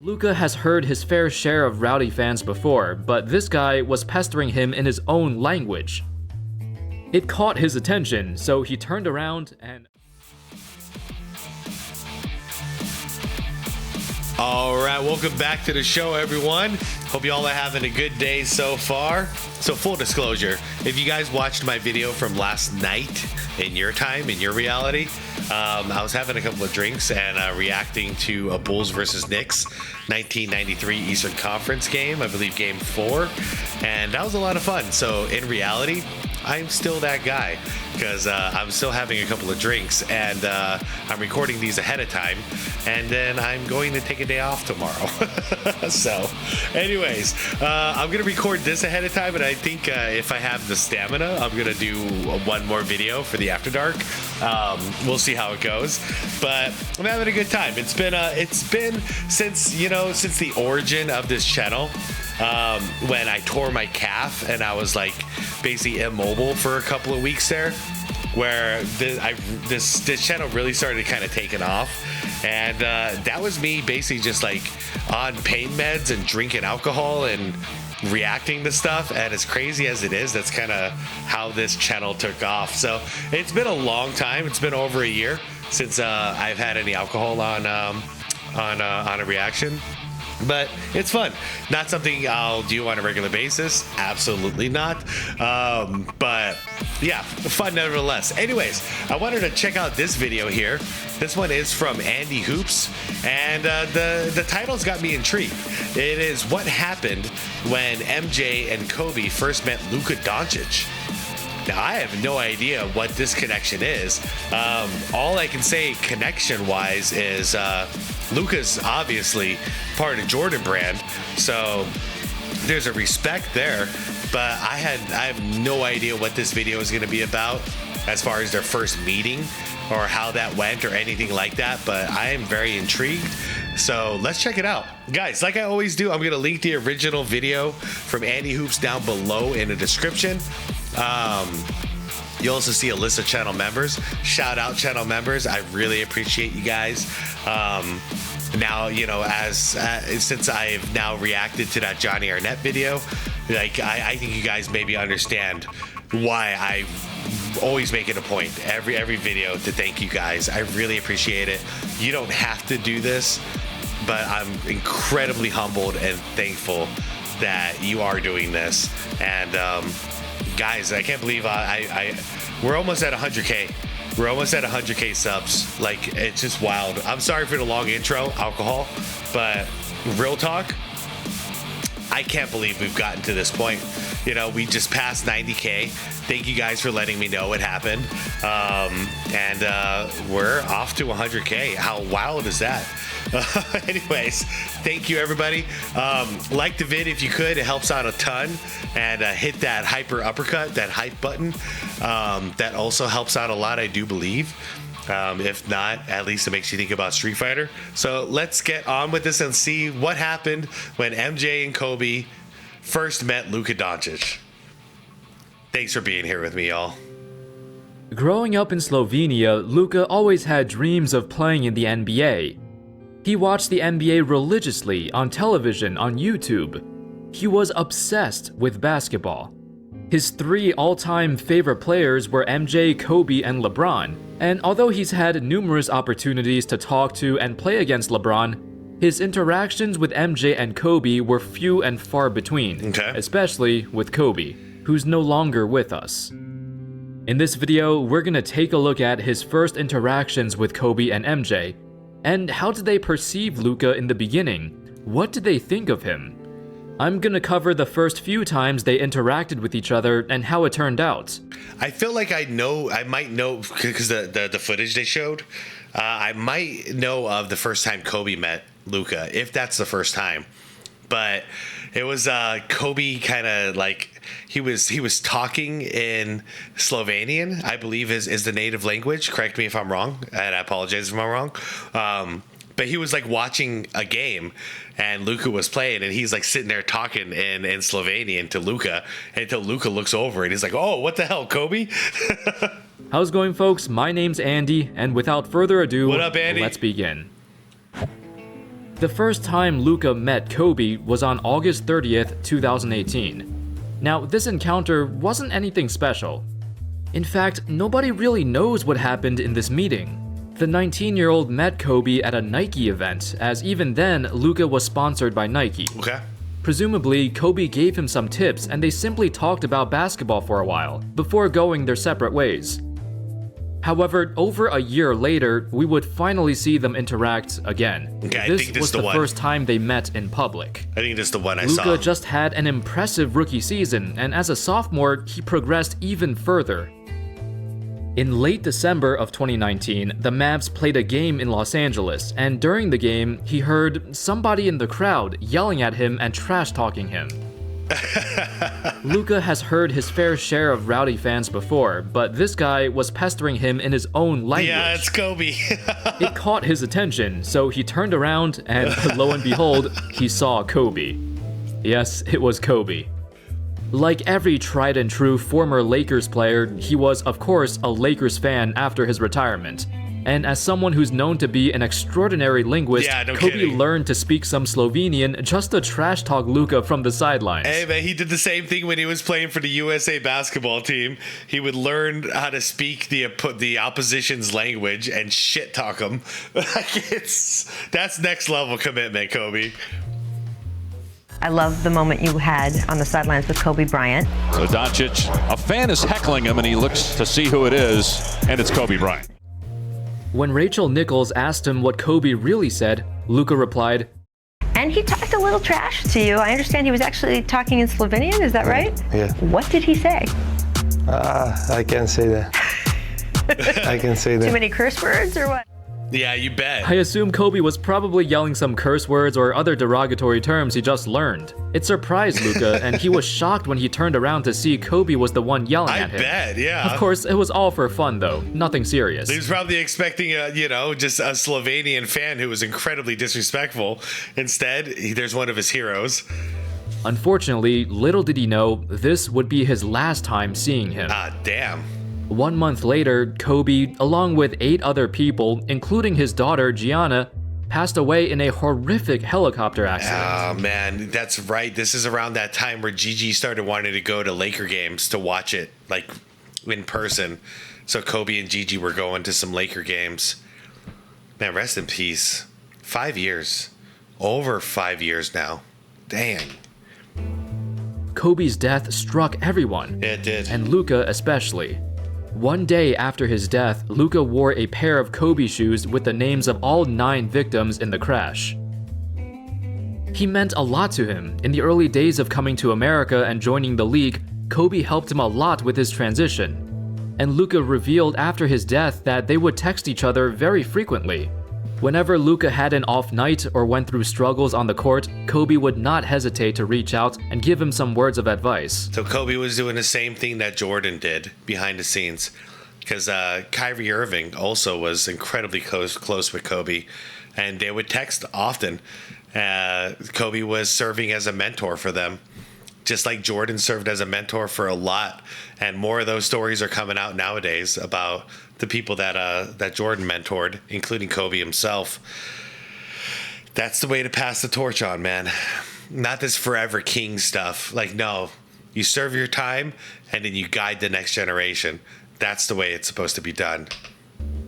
Luka has heard his fair share of rowdy fans before, but this guy was pestering him in his own language. It caught his attention, so he turned around and... Alright, welcome back to the show, everyone. Hope you all are having a good day so far. So full disclosure, if you guys watched my video from last night in your time, in your reality, I was having a couple of drinks and reacting to a Bulls versus Knicks 1993 Eastern Conference game, I believe game 4, and that was a lot of fun. So in reality, I'm still that guy because I'm still having a couple of drinks and I'm recording these ahead of time, and then I'm going to take a day off tomorrow. So anyways, I'm gonna record this ahead of time, and I think if I have the stamina, I'm gonna do one more video for the After Dark. We'll see how it goes, but I'm having a good time. It's been since the origin of this channel, when I tore my calf and I was like basically immobile for a couple of weeks there, where this channel really started kind of taking off, and that was me basically just like on pain meds and drinking alcohol and reacting to stuff. And as crazy as it is, that's kind of how this channel took off. So it's been a long time. It's been over a year since I've had any alcohol on a reaction. But it's fun. Not something I'll do on a regular basis. Absolutely not. But yeah, fun nevertheless. Anyways, I wanted to check out this video here. This one is from Andy Hoops, and the title's got me intrigued. It is what happened when MJ and Kobe first met Luka Doncic. Now, I have no idea what this connection is. All I can say connection-wise is Luka's obviously part of Jordan brand, so there's a respect there, but I have no idea what this video is going to be about as far as their first meeting or how that went or anything like that, but I am very intrigued. So let's check it out. Guys, like I always do, I'm going to link the original video from Andy Hoops down below in the description. You'll also see a list of channel members. Shout out channel members. I really appreciate you guys. Now, since I've now reacted to that Johnny Arnett video, like I think you guys maybe understand why I always make it a point every video to thank you guys. I really appreciate it. You don't have to do this, but I'm incredibly humbled and thankful that you are doing this. And guys, I can't believe we're almost at 100K. We're almost at 100K subs. Like, it's just wild. I'm sorry for the long intro, alcohol, but real talk, I can't believe we've gotten to this point. We just passed 90K. Thank you guys for letting me know what happened. And we're off to 100K. How wild is that? Anyways, thank you everybody. Like the vid if you could, it helps out a ton. And hit that hyper uppercut, that hype button. That also helps out a lot, I do believe. If not, at least it makes you think about Street Fighter. So let's get on with this and see what happened when MJ and Kobe first met Luka Doncic. Thanks for being here with me, y'all. Growing up in Slovenia, Luka always had dreams of playing in the NBA. He watched the NBA religiously on television, on YouTube. He was obsessed with basketball. His 3 all-time favorite players were MJ, Kobe, and LeBron, and although he's had numerous opportunities to talk to and play against LeBron, his interactions with MJ and Kobe were few and far between, especially with Kobe, who's no longer with us. In this video, we're gonna take a look at his first interactions with Kobe and MJ, and how did they perceive Luka in the beginning? What did they think of him? I'm gonna cover the first few times they interacted with each other and how it turned out. I feel like I might know, because the footage they showed, I might know of the first time Kobe met Luka, if that's the first time. But it was Kobe kind of like, he was talking in Slovenian, I believe is the native language. Correct me if I'm wrong, and I apologize if I'm wrong. But he was like watching a game and Luka was playing, and he's like sitting there talking in Slovenian to Luka until Luka looks over and he's like, oh, what the hell, Kobe? How's it going, folks? My name's Andy, and without further ado, what up, Andy? Let's begin. The first time Luka met Kobe was on August 30th, 2018. Now, this encounter wasn't anything special. In fact, nobody really knows what happened in this meeting. The 19-year-old met Kobe at a Nike event, as even then, Luka was sponsored by Nike. Okay. Presumably, Kobe gave him some tips and they simply talked about basketball for a while, before going their separate ways. However, over a year later, we would finally see them interact again. Okay, This was the first time they met in public. I think this is the one I saw. Luka just had an impressive rookie season, and as a sophomore, he progressed even further. In late December of 2019, the Mavs played a game in Los Angeles, and during the game, he heard somebody in the crowd yelling at him and trash-talking him. Luka has heard his fair share of rowdy fans before, but this guy was pestering him in his own language. Yeah, it's Kobe. It caught his attention, so he turned around and lo and behold, he saw Kobe. Yes, it was Kobe. Like every tried and true former Lakers player, he was, of course, a Lakers fan after his retirement. And as someone who's known to be an extraordinary linguist, Kobe learned to speak some Slovenian just to trash talk Luka from the sidelines. Hey man, he did the same thing when he was playing for the USA basketball team. He would learn how to speak the opposition's language and shit talk them. That's next level commitment, Kobe. I love the moment you had on the sidelines with Kobe Bryant. So Doncic, a fan is heckling him and he looks to see who it is, and it's Kobe Bryant. When Rachel Nichols asked him what Kobe really said, Luka replied, "And he talked a little trash to you. I understand he was actually talking in Slovenian, is that right?" Yeah. What did he say? I can't say that. I can say that. Too many curse words or what? Yeah, you bet. I assume Kobe was probably yelling some curse words or other derogatory terms he just learned. It surprised Luka, and he was shocked when he turned around to see Kobe was the one yelling at him. I bet, yeah. Of course, it was all for fun though, nothing serious. He was probably expecting just a Slovenian fan who was incredibly disrespectful. Instead, there's one of his heroes. Unfortunately, little did he know, this would be his last time seeing him. Ah, damn. 1 month later, Kobe, along with 8 other people, including his daughter Gianna, passed away in a horrific helicopter accident. Oh man, that's right. This is around that time where Gigi started wanting to go to Laker games to watch it, like, in person. So Kobe and Gigi were going to some Laker games. Man, rest in peace. 5 years. Over 5 years now. Dang. Kobe's death struck everyone. It did. And Luka especially. One day after his death, Luka wore a pair of Kobe shoes with the names of all 9 victims in the crash. He meant a lot to him. In the early days of coming to America and joining the league, Kobe helped him a lot with his transition. And Luka revealed after his death that they would text each other very frequently. Whenever Luka had an off night or went through struggles on the court, Kobe would not hesitate to reach out and give him some words of advice. So Kobe was doing the same thing that Jordan did behind the scenes. Because Kyrie Irving also was incredibly close with Kobe. And they would text often. Kobe was serving as a mentor for them. Just like Jordan served as a mentor for a lot. And more of those stories are coming out nowadays about the people that Jordan mentored, including Kobe himself. That's the way to pass the torch on, man. Not this forever king stuff. Like, no, you serve your time and then you guide the next generation. That's the way it's supposed to be done.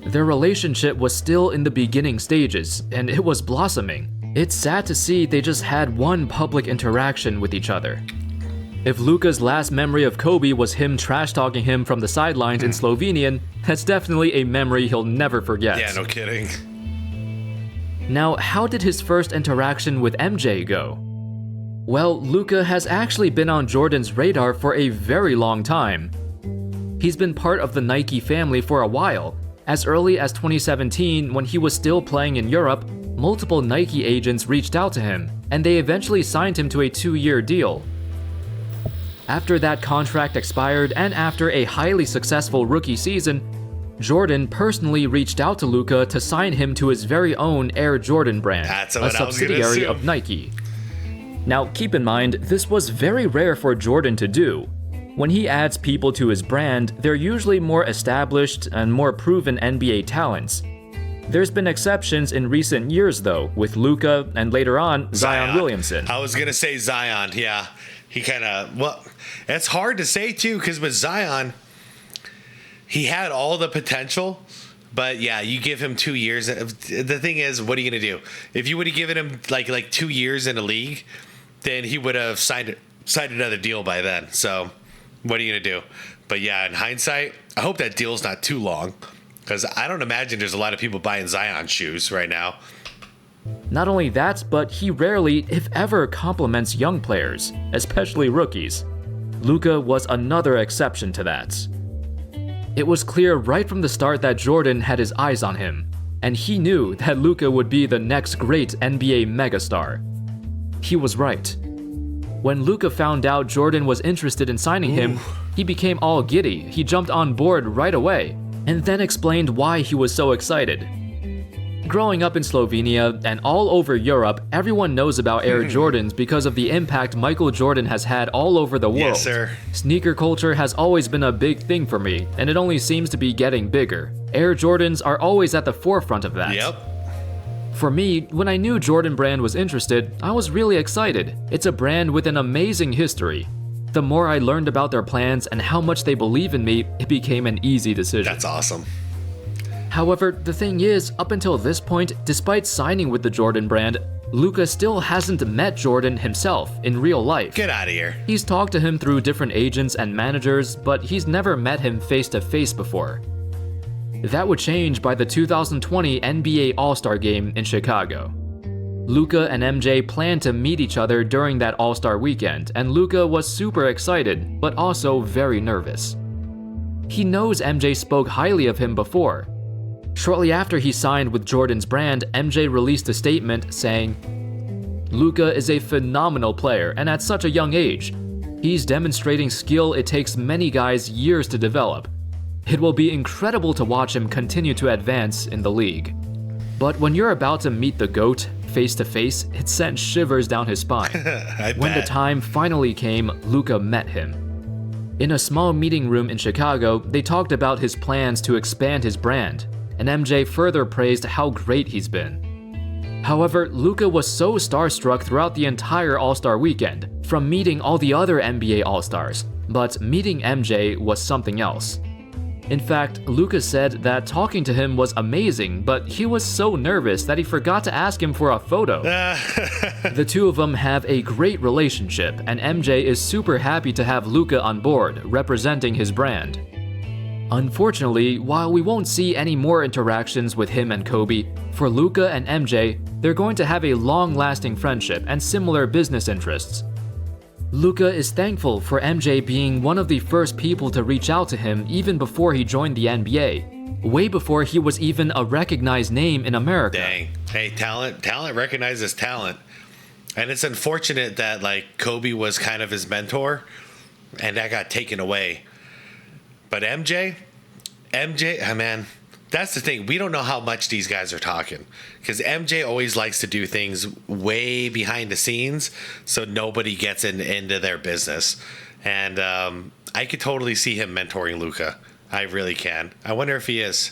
Their relationship was still in the beginning stages, and it was blossoming. It's sad to see they just had one public interaction with each other. If Luka's last memory of Kobe was him trash-talking him from the sidelines in Slovenian, that's definitely a memory he'll never forget. Yeah, no kidding. Now, how did his first interaction with MJ go? Well, Luka has actually been on Jordan's radar for a very long time. He's been part of the Nike family for a while. As early as 2017, when he was still playing in Europe, multiple Nike agents reached out to him, and they eventually signed him to a 2-year deal. After that contract expired and after a highly successful rookie season, Jordan personally reached out to Luka to sign him to his very own Air Jordan brand, a subsidiary of Nike. Now, keep in mind, this was very rare for Jordan to do. When he adds people to his brand, they're usually more established and more proven NBA talents. There's been exceptions in recent years though, with Luka and later on Zion Williamson. I was gonna say Zion, yeah. He kind of, well, it's hard to say too, because with Zion, he had all the potential, but yeah, you give him 2 years. The thing is, what are you gonna do? If you would have given him like 2 years in the league, then he would have signed another deal by then. So what are you gonna do? But yeah, in hindsight, I hope that deal's not too long, because I don't imagine there's a lot of people buying Zion shoes right now. Not only that, but he rarely, if ever, compliments young players, especially rookies. Luka was another exception to that. It was clear right from the start that Jordan had his eyes on him, and he knew that Luka would be the next great NBA megastar. He was right. When Luka found out Jordan was interested in signing him, he became all giddy. He jumped on board right away, and then explained why he was so excited. Growing up in Slovenia and all over Europe, everyone knows about Air Jordans because of the impact Michael Jordan has had all over the world. Yes, sir. Sneaker culture has always been a big thing for me, and it only seems to be getting bigger. Air Jordans are always at the forefront of that. Yep. For me, when I knew Jordan Brand was interested, I was really excited. It's a brand with an amazing history. The more I learned about their plans and how much they believe in me, it became an easy decision. That's awesome. However, the thing is, up until this point, despite signing with the Jordan brand, Luka still hasn't met Jordan himself in real life. Get out of here. He's talked to him through different agents and managers, but he's never met him face to face before. That would change by the 2020 NBA All-Star Game in Chicago. Luka and MJ planned to meet each other during that All-Star weekend, and Luka was super excited, but also very nervous. He knows MJ spoke highly of him before. Shortly after he signed with Jordan's brand, MJ released a statement saying, "Luka is a phenomenal player, and at such a young age. He's demonstrating skill it takes many guys years to develop. It will be incredible to watch him continue to advance in the league." But when you're about to meet the GOAT face to face, it sent shivers down his spine. When the time finally came, Luka met him. In a small meeting room in Chicago, they talked about his plans to expand his brand, and MJ further praised how great he's been. However, Luka was so starstruck throughout the entire All-Star weekend, from meeting all the other NBA All-Stars, but meeting MJ was something else. In fact, Luka said that talking to him was amazing, but he was so nervous that he forgot to ask him for a photo. The two of them have a great relationship, and MJ is super happy to have Luka on board, representing his brand. Unfortunately, while we won't see any more interactions with him and Kobe, for Luka and MJ, they're going to have a long-lasting friendship and similar business interests. Luka is thankful for MJ being one of the first people to reach out to him even before he joined the NBA, way before he was even a recognized name in America. Dang. Hey, talent recognizes talent. And it's unfortunate that like Kobe was kind of his mentor and that got taken away. But MJ, oh man, that's the thing. We don't know how much these guys are talking, because MJ always likes to do things way behind the scenes so nobody gets into their business. And I could totally see him mentoring Luka. I really can. I wonder if he is.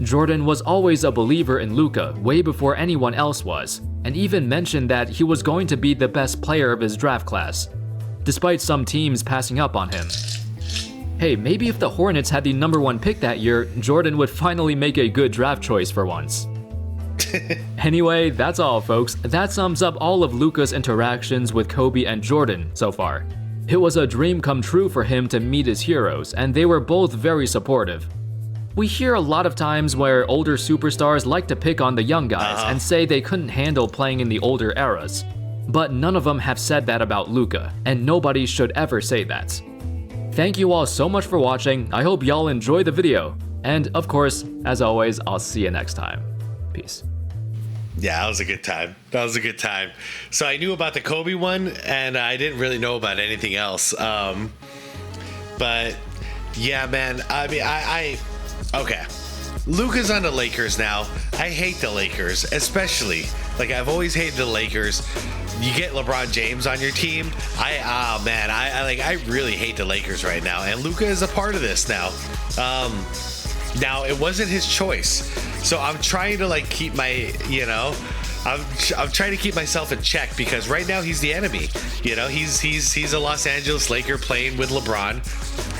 Jordan was always a believer in Luka way before anyone else was, and even mentioned that he was going to be the best player of his draft class, despite some teams passing up on him. Hey, maybe if the Hornets had the #1 pick that year, Jordan would finally make a good draft choice for once. Anyway, that's all folks. That sums up all of Luka's interactions with Kobe and Jordan so far. It was a dream come true for him to meet his heroes, and they were both very supportive. We hear a lot of times where older superstars like to pick on the young guys and say they couldn't handle playing in the older eras. But none of them have said that about Luka, and nobody should ever say that. Thank you all so much for watching. I hope y'all enjoy the video. And of course, as always, I'll see you next time. Peace. Yeah, that was a good time. So I knew about the Kobe one, and I didn't really know about anything else. But yeah, man, I mean, okay. Luka's on the Lakers now. I hate the Lakers, especially. Like, I've always hated the Lakers. You get LeBron James on your team. I really hate the Lakers right now. And Luka is a part of this now. Now, it wasn't his choice. So I'm trying to like keep my, I'm trying to keep myself in check because right now he's the enemy. He's a Los Angeles Laker playing with LeBron,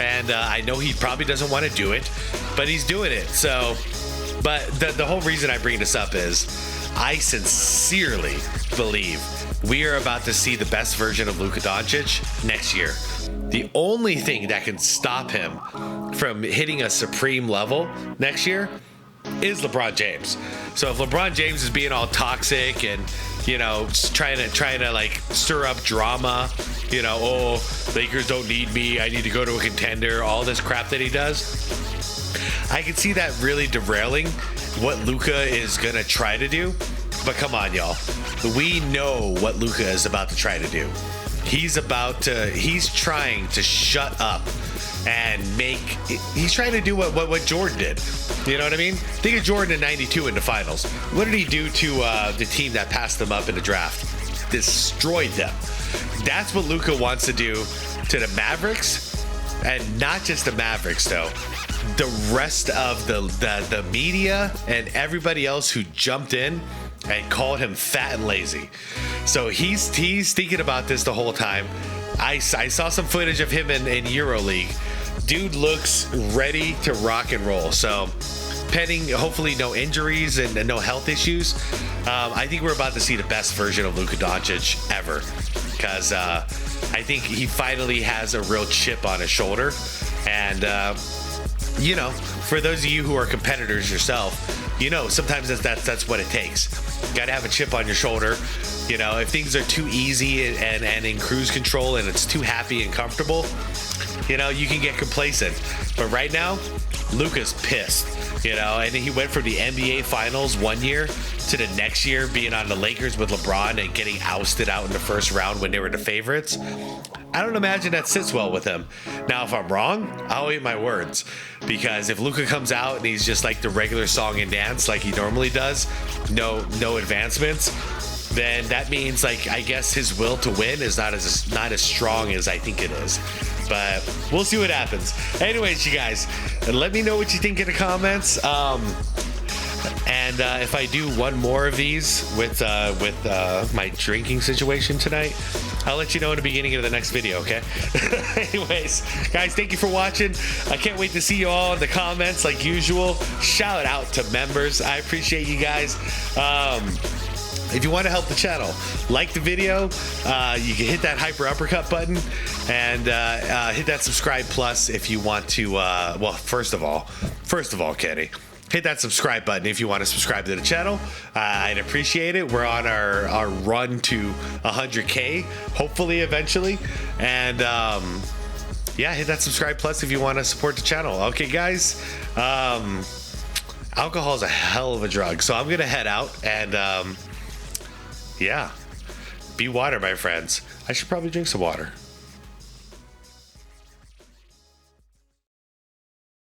and I know he probably doesn't want to do it, but he's doing it. So, but the whole reason I bring this up is I sincerely believe we are about to see the best version of Luka Doncic next year. The only thing that can stop him from hitting a supreme level next year is LeBron James. So if LeBron James is being all toxic and trying to like stir up drama, Lakers don't need me, I need to go to a contender, all this crap that he does, I can see that really derailing what Luka is gonna try to do. But come on, y'all, we know what Luka is about to try to do. He's trying to shut up and he's trying to do what Jordan did. You know what I mean? Think of Jordan in 92 in the finals. What did he do to the team that passed them up in the draft? Destroyed them. That's what Luka wants to do to the Mavericks, and not just the Mavericks though. The rest of the media and everybody else who jumped in and called him fat and lazy. So he's thinking about this the whole time. I saw some footage of him in EuroLeague. Dude looks ready to rock and roll. So pending hopefully no injuries and no health issues, I think we're about to see the best version of Luka Doncic ever, because I think he finally has a real chip on his shoulder. And for those of you who are competitors yourself, sometimes that's what it takes. You gotta have a chip on your shoulder. If things are too easy and in cruise control and it's too happy and comfortable, you can get complacent. But right now, Luka's pissed, and he went from the NBA Finals one year to the next year being on the Lakers with LeBron and getting ousted out in the first round when they were the favorites. I don't imagine that sits well with him. Now, if I'm wrong, I'll eat my words, because if Luka comes out and he's just like the regular song and dance like he normally does, no advancements, then that means I guess his will to win is not as strong as I think it is. But we'll see what happens. Anyways, you guys, let me know what you think in the comments. And if I do one more of these with my drinking situation tonight, I'll let you know in the beginning of the next video, okay? Anyways, guys, thank you for watching. I can't wait to see you all in the comments like usual. Shout out to members. I appreciate you guys. If you want to help the channel, like the video, you can hit that hyper uppercut button and hit that subscribe plus if you want to, first of all, Kenny, hit that subscribe button if you want to subscribe to the channel. I'd appreciate it. We're on our run to 100K, hopefully eventually. And hit that subscribe plus if you want to support the channel. Okay, guys, alcohol is a hell of a drug, so I'm going to head out and be water, my friends. I should probably drink some water.